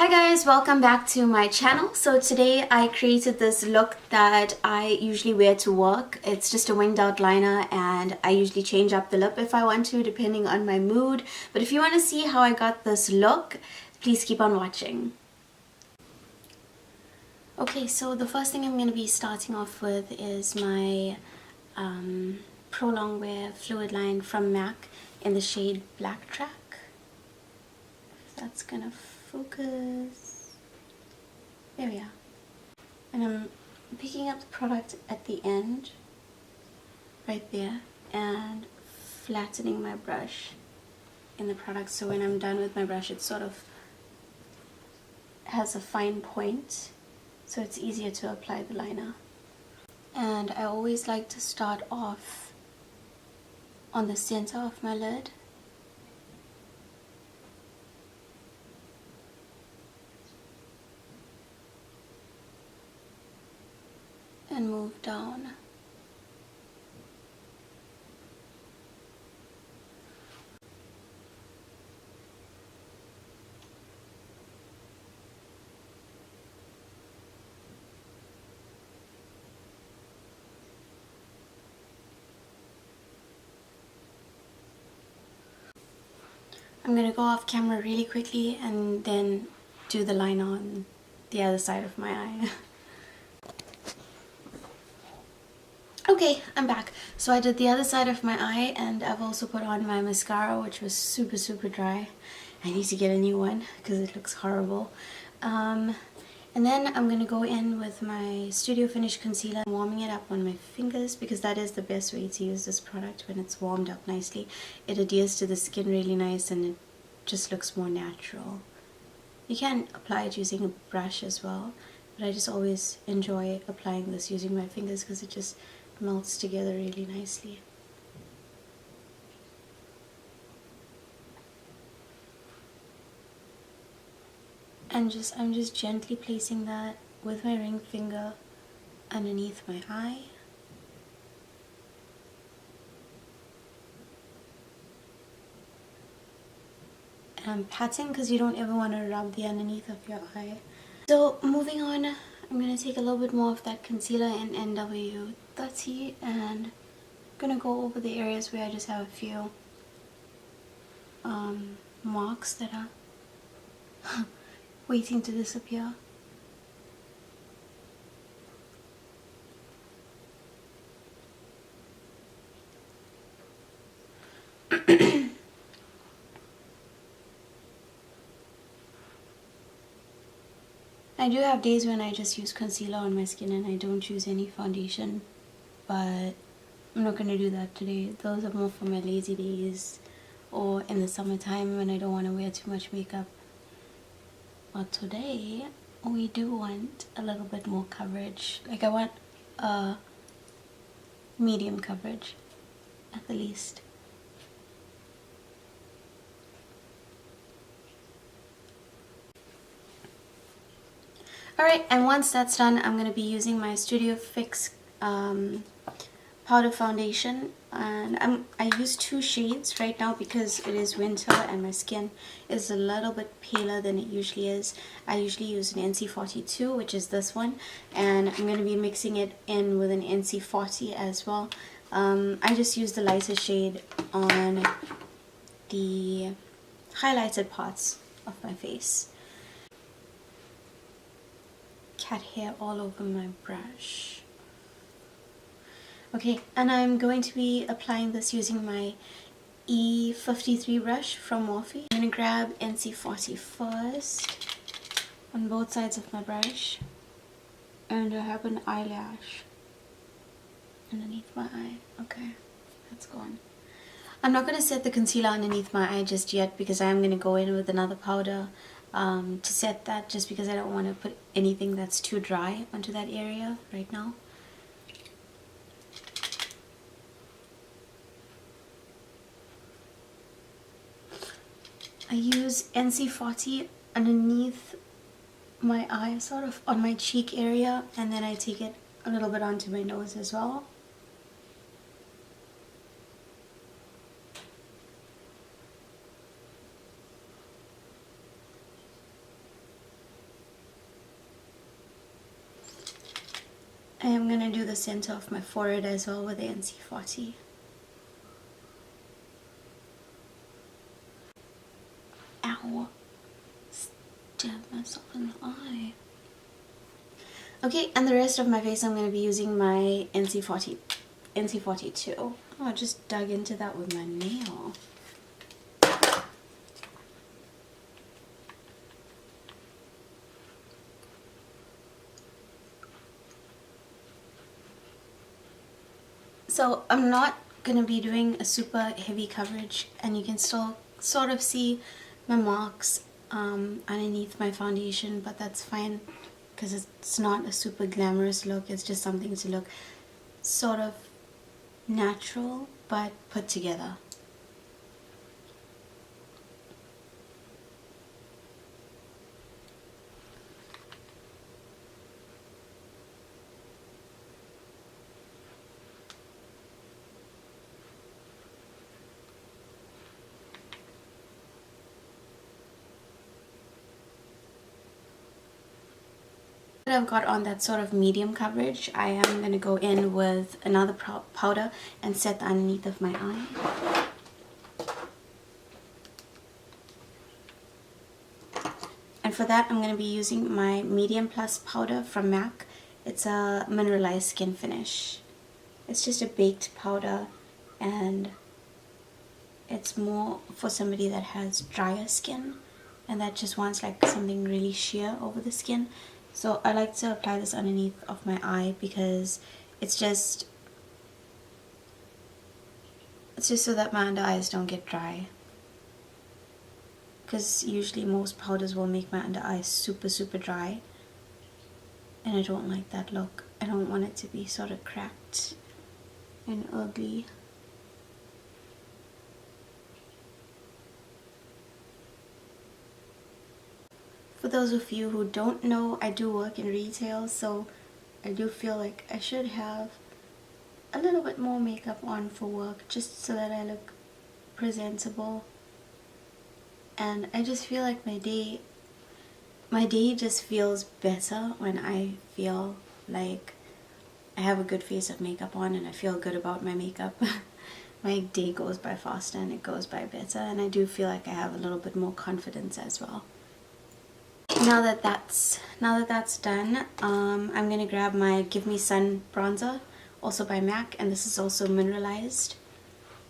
Hi guys, welcome back to my channel. So today I created this look that I usually wear to work. It's just a winged out liner and I usually change up the lip if I want to, depending on my mood. But if you want to see how I got this look, please keep on watching. Okay, so the first thing I'm going to be starting off with is my Pro Longwear Fluidline from MAC in the shade Blacktrack. If that's gonna focus. There we are. And I'm picking up the product at the end, right there, and flattening my brush in the product, so when I'm done with my brush it sort of has a fine point, so it's easier to apply the liner. And I always like to start off on the center of my lid. And move down. I'm going to go off camera really quickly and then do the liner on the other side of my eye. Okay, I'm back. So I did the other side of my eye and I've also put on my mascara, which was super dry. I need to get a new one because it looks horrible. And then I'm going to go in with my Studio Finish concealer, warming it up on my fingers because that is the best way to use this product when it's warmed up nicely. It adheres to the skin really nice and it just looks more natural. You can apply it using a brush as well, but I just always enjoy applying this using my fingers because it just melts together really nicely. And I'm just gently placing that with my ring finger underneath my eye. And I'm patting because you don't ever want to rub the underneath of your eye. So moving on, I'm going to take a little bit more of that concealer in NW30 and I'm going to go over the areas where I just have a few marks that are waiting to disappear. I do have days when I just use concealer on my skin and I don't choose any foundation, but I'm not going to do that today. Those are more for my lazy days or in the summertime when I don't want to wear too much makeup. But today we do want a little bit more coverage. Like I want a medium coverage at the least. Alright, and once that's done, I'm going to be using my Studio Fix powder foundation, and I use two shades right now because it is winter and my skin is a little bit paler than it usually is. I usually use an NC42, which is this one, and I'm going to be mixing it in with an NC40 as well. I just use the lighter shade on the highlighted parts of my face. Cat hair all over my brush. Okay, and I'm going to be applying this using my E53 brush from Morphe. I'm going to grab NC40 first on both sides of my brush, and I have an eyelash underneath my eye. Okay, that's gone. I'm not going to set the concealer underneath my eye just yet because I'm going to go in with another powder to set that, just because I don't want to put anything that's too dry onto that area right now. I use NC40 underneath my eye, sort of on my cheek area, and then I take it a little bit onto my nose as well. I am going to do the center of my forehead as well with the NC40. Ow. Stabbed myself in the eye. Okay, and the rest of my face I'm going to be using my NC42. Oh, I just dug into that with my nail. So I'm not going to be doing a super heavy coverage, and you can still sort of see my marks underneath my foundation, but that's fine because it's not a super glamorous look. It's just something to look sort of natural but put together. I've got on that sort of medium coverage. I am going to go in with another powder and set the underneath of my eye. And for that I'm going to be using my medium plus powder from MAC. It's a mineralized skin finish. It's just a baked powder, and it's more for somebody that has drier skin and that just wants like something really sheer over the skin. So I like to apply this underneath of my eye because it's just so that my under eyes don't get dry. Because usually most powders will make my under eyes super dry, and I don't like that look. I don't want it to be sort of cracked and ugly. For those of you who don't know, I do work in retail, so I do feel like I should have a little bit more makeup on for work just so that I look presentable. And I just feel like my day just feels better when I feel like I have a good face of makeup on and I feel good about my makeup. My day goes by faster and it goes by better, and I do feel like I have a little bit more confidence as well. Now that that's done, I'm gonna grab my Give Me Sun bronzer, also by MAC, and this is also mineralized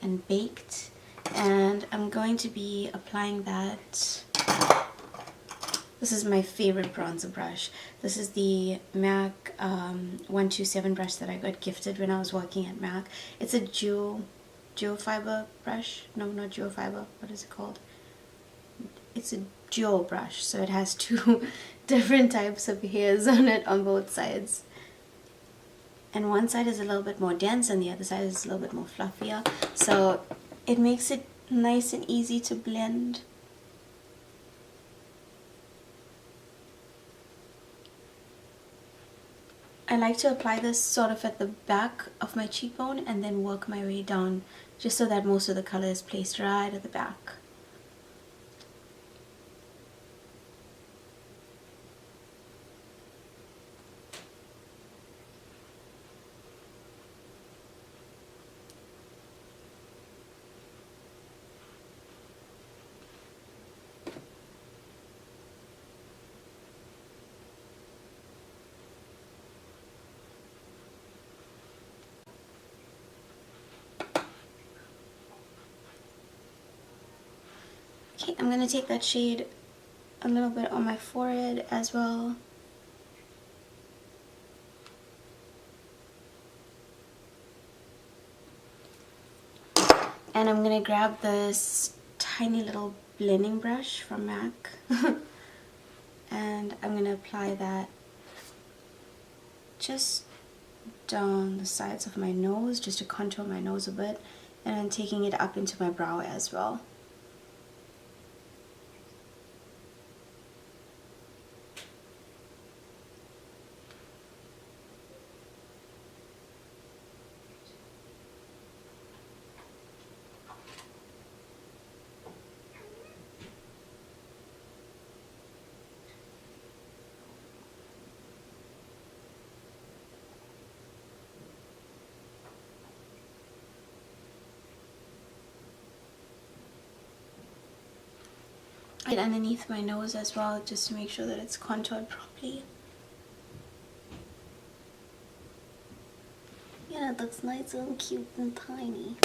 and baked, and I'm going to be applying that. This is my favorite bronzer brush. This is the MAC 127 brush that I got gifted when I was working at MAC. It's a dual fiber brush. No, not dual fiber. What is it called? It's a dual brush, so it has two different types of hairs on it on both sides. And one side is a little bit more dense and the other side is a little bit more fluffier. So it makes it nice and easy to blend. I like to apply this sort of at the back of my cheekbone and then work my way down, just so that most of the color is placed right at the back. Okay, I'm going to take that shade a little bit on my forehead as well. And I'm going to grab this tiny little blending brush from MAC and I'm going to apply that just down the sides of my nose, just to contour my nose a bit, and I'm taking it up into my brow as well. it underneath my nose as well, just to make sure that it's contoured properly. Yeah, it looks nice and cute and tiny.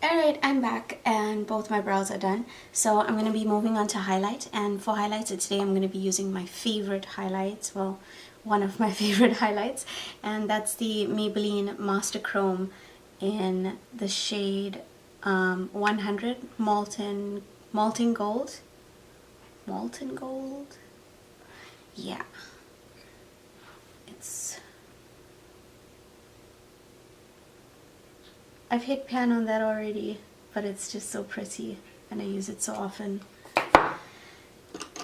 Alright, I'm back and both my brows are done. So I'm going to be moving on to highlight, and for highlights today I'm going to be using my favorite highlights, well, one of my favorite highlights, and that's the Maybelline Master Chrome in the shade 100 Molten Gold. Molten Gold? Yeah. I've hit pan on that already, but it's just so pretty and I use it so often.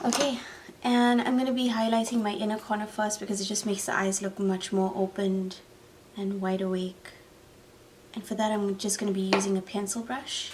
Okay, and I'm going to be highlighting my inner corner first because it just makes the eyes look much more opened and wide awake. And for that I'm just going to be using a pencil brush.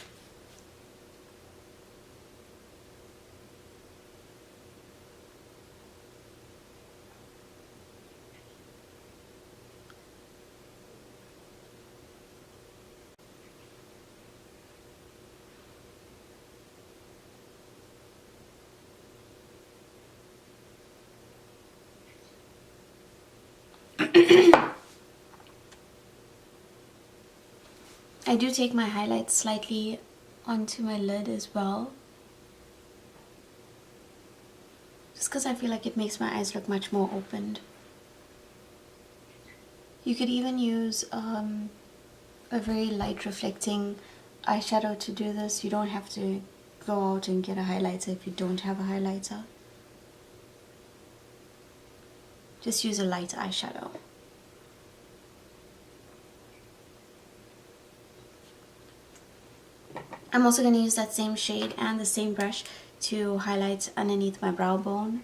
I do take my highlights slightly onto my lid as well, just because I feel like it makes my eyes look much more opened. You could even use a very light reflecting eyeshadow to do this. You don't have to go out and get a highlighter if you don't have a highlighter. Just use a light eyeshadow. I'm also going to use that same shade and the same brush to highlight underneath my brow bone.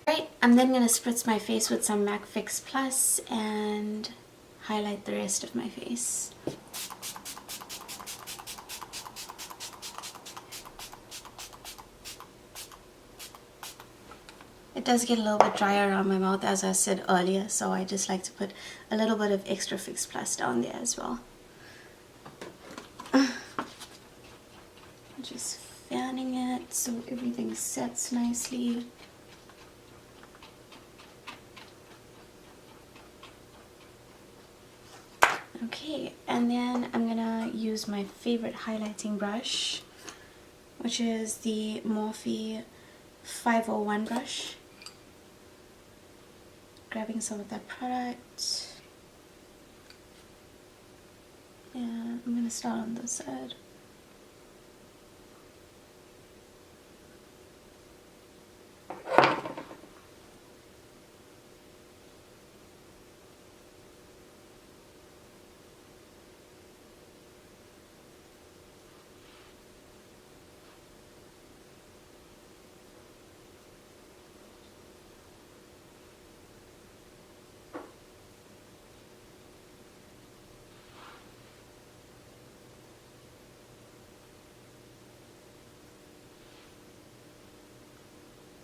Right, I'm then going to spritz my face with some MAC Fix Plus and highlight the rest of my face. It does get a little bit drier around my mouth, as I said earlier, so I just like to put a little bit of extra Fix Plus down there as well. Just fanning it so everything sets nicely. Okay, and then I'm gonna use my favorite highlighting brush, which is the Morphe 501 brush. Grabbing some of that product. And I'm gonna start on this side.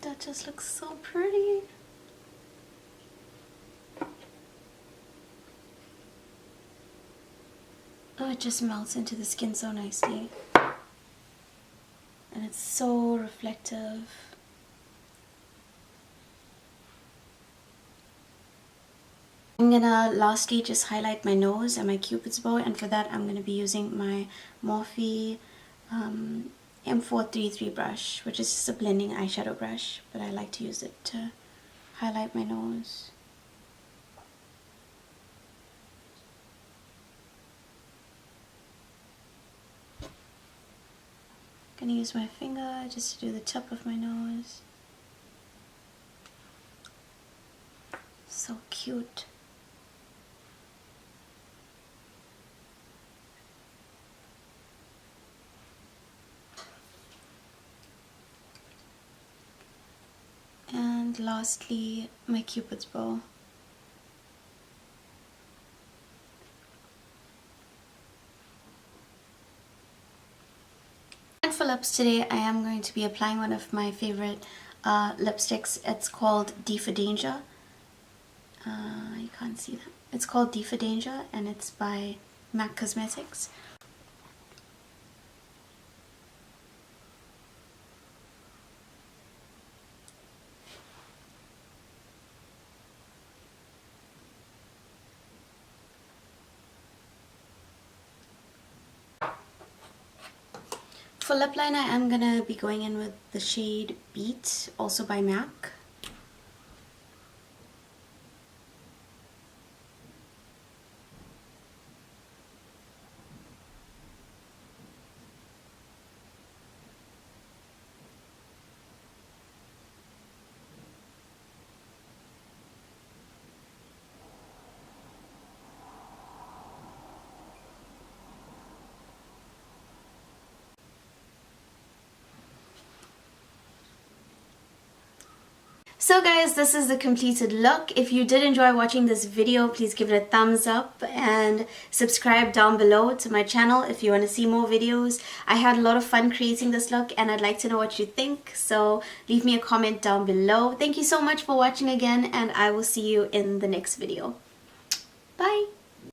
That just looks so pretty. Oh, it just melts into the skin so nicely. And it's so reflective. I'm gonna lastly just highlight my nose and my cupid's bow, and for that I'm gonna be using my Morphe M433 brush, which is just a blending eyeshadow brush, but I like to use it to highlight my nose. I'm gonna use my finger just to do the tip of my nose. So cute. And lastly, my Cupid's bow. And for lips today, I am going to be applying one of my favorite lipsticks. It's called D for Danger. You can't see that. It's called D for Danger, and it's by Maccosmetics. For lip liner, I'm gonna be going in with the shade Beet, also by MAC. So guys, this is the completed look. If you did enjoy watching this video, please give it a thumbs up and subscribe down below to my channel if you want to see more videos. I had a lot of fun creating this look and I'd like to know what you think, so leave me a comment down below. Thank you so much for watching again, and I will see you in the next video. Bye!